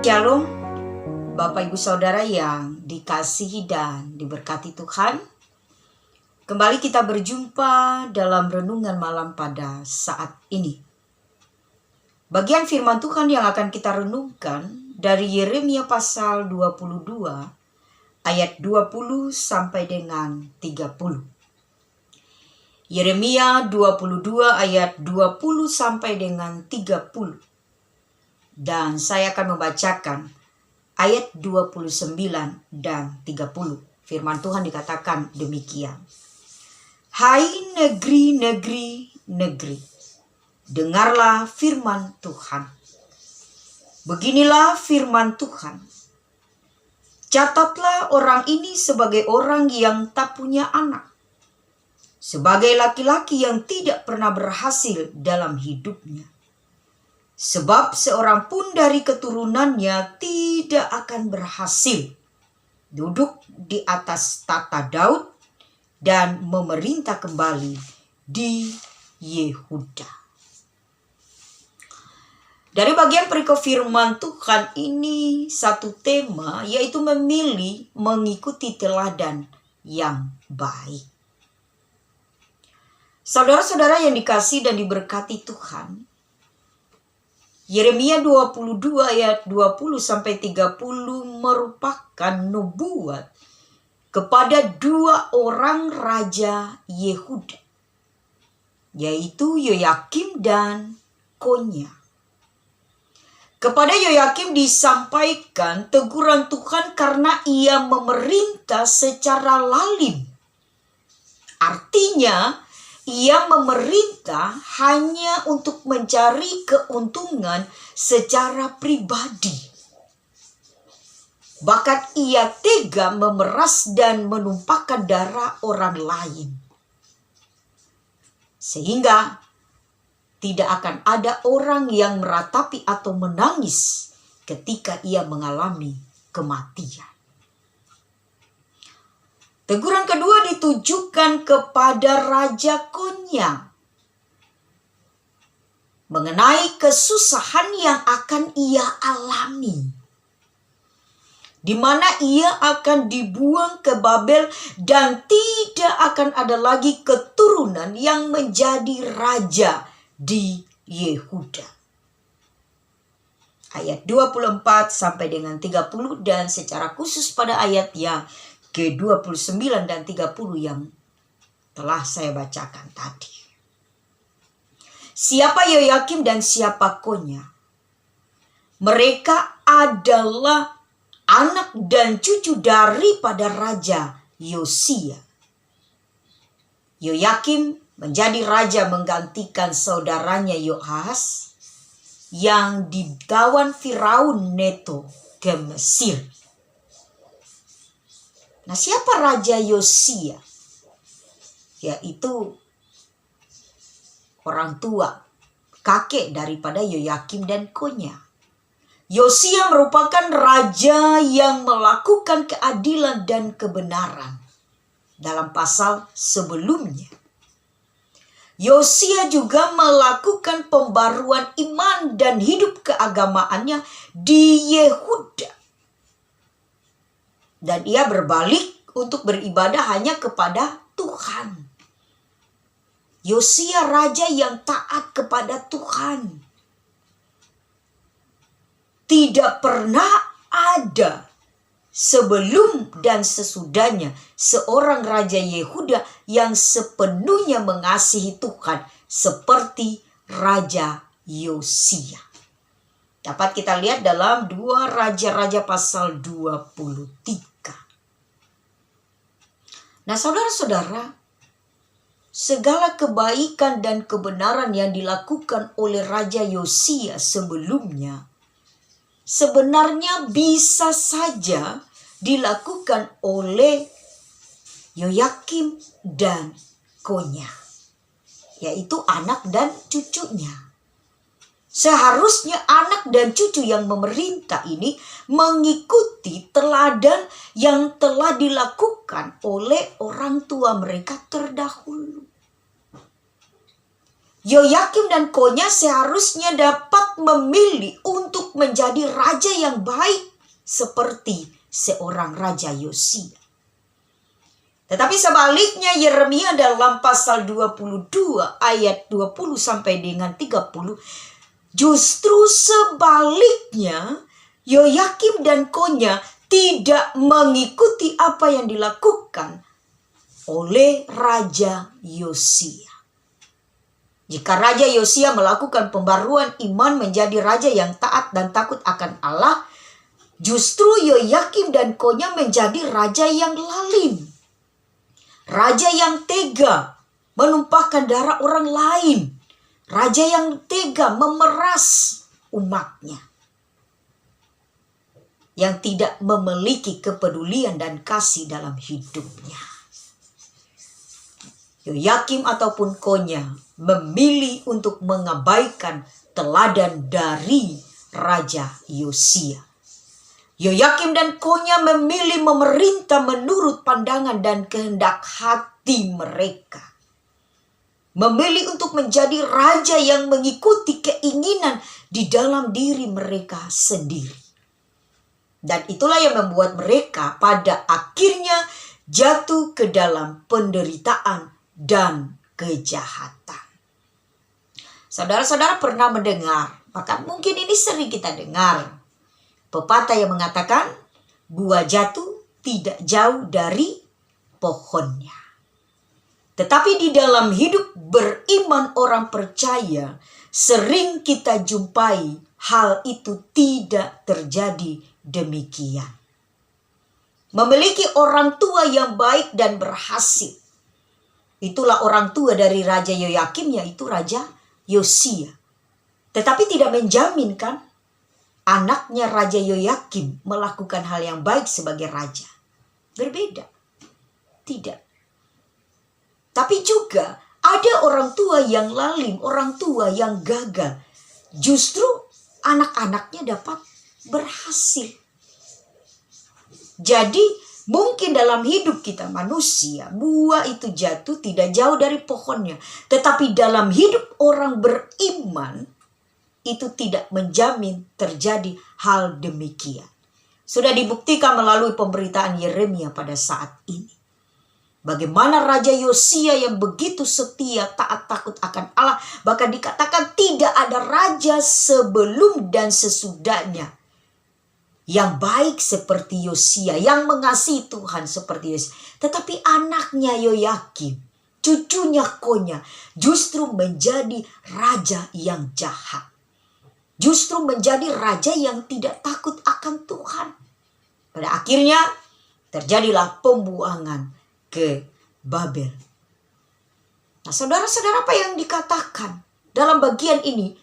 Shalom, Bapak Ibu Saudara yang dikasihi dan diberkati Tuhan. Kembali kita berjumpa dalam renungan malam pada saat ini. Bagian firman Tuhan yang akan kita renungkan dari Yeremia pasal 22 ayat 20 sampai dengan 30. Yeremia 22 ayat 20 sampai dengan 30. Dan saya akan membacakan ayat 29 dan 30. Firman Tuhan dikatakan demikian. Hai negeri-negeri, dengarlah firman Tuhan. Beginilah firman Tuhan. Catatlah orang ini sebagai orang yang tak punya anak, sebagai laki-laki yang tidak pernah berhasil dalam hidupnya. Sebab seorang pun dari keturunannya tidak akan berhasil duduk di atas tata Daud dan memerintah kembali di Yehuda. Dari bagian perikop firman Tuhan ini satu tema, yaitu memilih mengikuti teladan yang baik. Saudara-saudara yang dikasihi dan diberkati Tuhan, Yeremia 22 ayat 20 sampai 30 merupakan nubuat kepada dua orang raja Yehuda, yaitu Yoyakim dan Konya. Kepada Yoyakim disampaikan teguran Tuhan karena ia memerintah secara lalim. Artinya, ia memerintah hanya untuk mencari keuntungan secara pribadi. Bahkan ia tega memeras dan menumpahkan darah orang lain. Sehingga tidak akan ada orang yang meratapi atau menangis ketika ia mengalami kematian. Teguran kedua ditujukan kepada Raja Konya mengenai kesusahan yang akan ia alami, di mana ia akan dibuang ke Babel dan tidak akan ada lagi keturunan yang menjadi raja di Yehuda. Ayat 24 sampai dengan 30 dan secara khusus pada ayat yang ke-29 dan 30 yang telah saya bacakan tadi. Siapa Yoyakim dan siapa Konya? Mereka adalah anak dan cucu daripada Raja Yosia. Yoyakim menjadi raja menggantikan saudaranya Yoahas yang ditawan Firaun Neto ke Mesir. Nah, siapa Raja Yosia? Yaitu orang tua, kakek daripada Yoyakim dan Konya. Yosia merupakan raja yang melakukan keadilan dan kebenaran dalam pasal sebelumnya. Yosia juga melakukan pembaruan iman dan hidup keagamaannya di Yehuda. Dan ia berbalik untuk beribadah hanya kepada Tuhan. Yosia raja yang taat kepada Tuhan. Tidak pernah ada sebelum dan sesudahnya seorang raja Yehuda yang sepenuhnya mengasihi Tuhan seperti Raja Yosia. Dapat kita lihat dalam 2 Raja-Raja pasal 23. Nah, saudara-saudara, segala kebaikan dan kebenaran yang dilakukan oleh Raja Yosia sebelumnya sebenarnya bisa saja dilakukan oleh Yoyakim dan Konya, yaitu anak dan cucunya. Seharusnya anak dan cucu yang memerintah ini mengikuti teladan yang telah dilakukan oleh orang tua mereka terdahulu. Yoyakim dan Konya seharusnya dapat memilih untuk menjadi raja yang baik seperti seorang Raja Yosia. Tetapi sebaliknya Yeremia dalam pasal 22 ayat 20 sampai dengan 30, justru sebaliknya Yoyakim dan Konya tidak mengikuti apa yang dilakukan oleh Raja Yosia. Jika Raja Yosia melakukan pembaruan iman menjadi raja yang taat dan takut akan Allah, justru Yoyakim dan Konya menjadi raja yang lalim. Raja yang tega menumpahkan darah orang lain. Raja yang tega memeras umatnya. Yang tidak memiliki kepedulian dan kasih dalam hidupnya. Yoyakim ataupun Konya memilih untuk mengabaikan teladan dari Raja Yosia. Yoyakim dan Konya memilih memerintah menurut pandangan dan kehendak hati mereka. Memilih untuk menjadi raja yang mengikuti keinginan di dalam diri mereka sendiri. Dan itulah yang membuat mereka pada akhirnya jatuh ke dalam penderitaan dan kejahatan. Saudara-saudara pernah mendengar, bahkan mungkin ini sering kita dengar, pepatah yang mengatakan buah jatuh tidak jauh dari pohonnya. Tetapi di dalam hidup beriman orang percaya, sering kita jumpai hal itu tidak terjadi demikian. Memiliki orang tua yang baik dan berhasil. Itulah orang tua dari Raja Yoyakim, yaitu Raja Yosia. Tetapi tidak menjamin kan anaknya Raja Yoyakim melakukan hal yang baik sebagai raja. Berbeda. Tidak. Tapi juga ada orang tua yang lalim, orang tua yang gagal. Justru anak-anaknya dapat berhasil. Jadi mungkin dalam hidup kita manusia, buah itu jatuh tidak jauh dari pohonnya. Tetapi dalam hidup orang beriman, itu tidak menjamin terjadi hal demikian. Sudah dibuktikan melalui pemberitaan Yeremia pada saat ini. Bagaimana Raja Yosia yang begitu setia, taat, takut akan Allah. Bahkan dikatakan tidak ada raja sebelum dan sesudahnya yang baik seperti Yosia, yang mengasihi Tuhan seperti Yosia. Tetapi anaknya Yoyakim, cucunya Konya, justru menjadi raja yang jahat. Justru menjadi raja yang tidak takut akan Tuhan. Pada akhirnya terjadilah pembuangan ke Babel. Nah, saudara-saudara, apa yang dikatakan dalam bagian ini?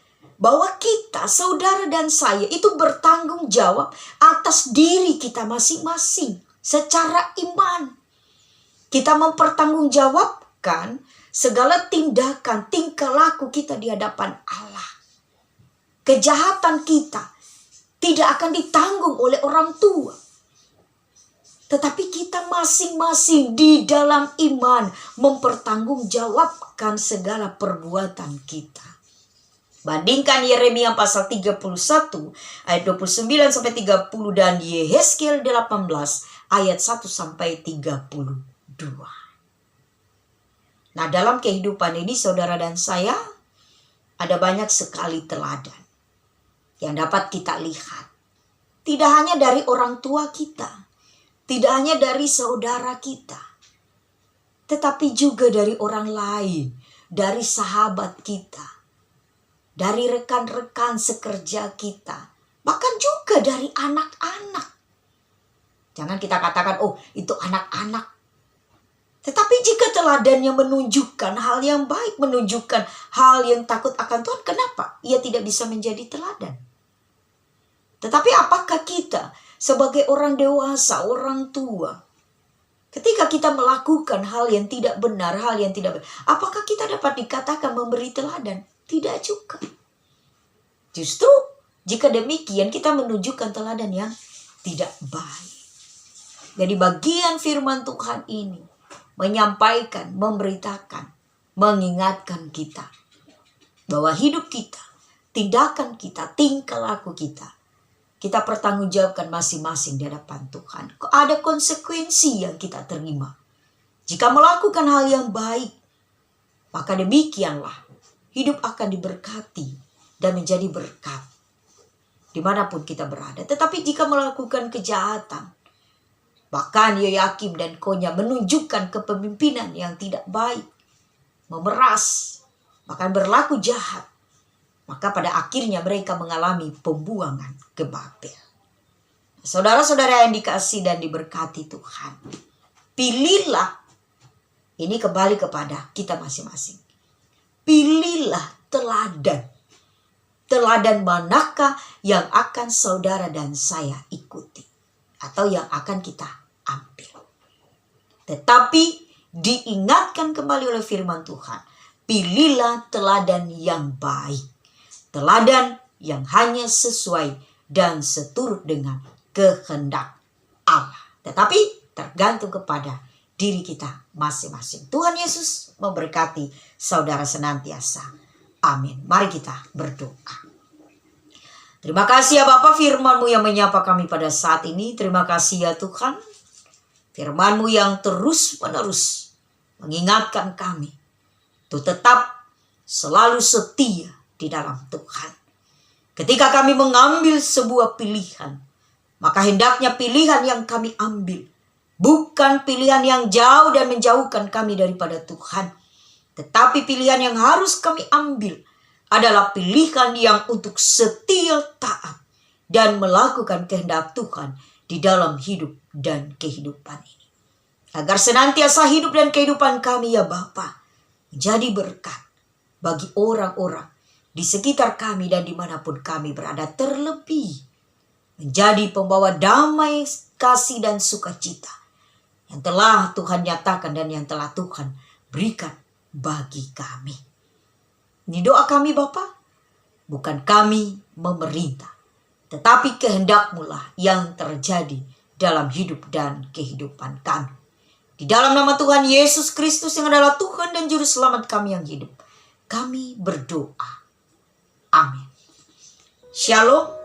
Bahwa kita, saudara dan saya, itu bertanggung jawab atas diri kita masing-masing secara iman. Kita mempertanggungjawabkan segala tindakan, tingkah laku kita di hadapan Allah. Kejahatan kita tidak akan ditanggung oleh orang tua. Tetapi kita masing-masing di dalam iman mempertanggungjawabkan segala perbuatan kita. Bandingkan Yeremia pasal 31 ayat 29 sampai 30 dan Yehezkiel 18 ayat 1 sampai 32. Nah, dalam kehidupan ini saudara dan saya ada banyak sekali teladan yang dapat kita lihat. Tidak hanya dari orang tua kita, tidak hanya dari saudara kita, tetapi juga dari orang lain, dari sahabat kita, dari rekan-rekan sekerja kita, bahkan juga dari anak-anak. Jangan kita katakan, oh itu anak-anak. Tetapi jika teladannya menunjukkan hal yang baik, menunjukkan hal yang takut akan Tuhan, kenapa ia tidak bisa menjadi teladan? Tetapi apakah kita sebagai orang dewasa, orang tua, ketika kita melakukan hal yang tidak benar, hal yang tidak baik, apakah kita dapat dikatakan memberi teladan? Tidak juga. Justru jika demikian kita menunjukkan teladan yang tidak baik. Jadi bagian firman Tuhan ini menyampaikan, memberitakan, mengingatkan kita bahwa hidup kita, tindakan kita, tingkah laku kita pertanggungjawabkan masing-masing di hadapan Tuhan. Ada konsekuensi yang kita terima. Jika melakukan hal yang baik, maka demikianlah hidup akan diberkati dan menjadi berkat dimanapun kita berada. Tetapi jika melakukan kejahatan, bahkan Yoyakim dan Konya menunjukkan kepemimpinan yang tidak baik, memeras, bahkan berlaku jahat, maka pada akhirnya mereka mengalami pembuangan ke Babel. Saudara-saudara yang dikasihi dan diberkati Tuhan, pilihlah, ini kembali kepada kita masing-masing. Pilihlah teladan. Teladan manakah yang akan saudara dan saya ikuti, atau yang akan kita ambil. Tetapi diingatkan kembali oleh firman Tuhan, pilihlah teladan yang baik. Teladan yang hanya sesuai dan seturut dengan kehendak Allah. Tetapi tergantung kepada diri kita masing-masing. Tuhan Yesus memberkati saudara senantiasa. Amin. Mari kita berdoa. Terima kasih ya Bapa, firman-Mu yang menyapa kami pada saat ini. Terima kasih ya Tuhan, firman-Mu yang terus-menerus mengingatkan kami untuk tetap selalu setia di dalam Tuhan. Ketika kami mengambil sebuah pilihan, maka hendaknya pilihan yang kami ambil bukan pilihan yang jauh dan menjauhkan kami daripada Tuhan. Tetapi pilihan yang harus kami ambil adalah pilihan yang untuk setia taat dan melakukan kehendak Tuhan di dalam hidup dan kehidupan ini. Agar senantiasa hidup dan kehidupan kami ya Bapa menjadi berkat bagi orang-orang di sekitar kami dan dimanapun kami berada. Terlebih menjadi pembawa damai, kasih dan sukacita yang telah Tuhan nyatakan dan yang telah Tuhan berikan bagi kami. Ini doa kami Bapa, bukan kami memerintah, tetapi kehendak-Mu lah yang terjadi dalam hidup dan kehidupan kami. Di dalam nama Tuhan Yesus Kristus yang adalah Tuhan dan Juru Selamat kami yang hidup, kami berdoa. Amin. Shalom.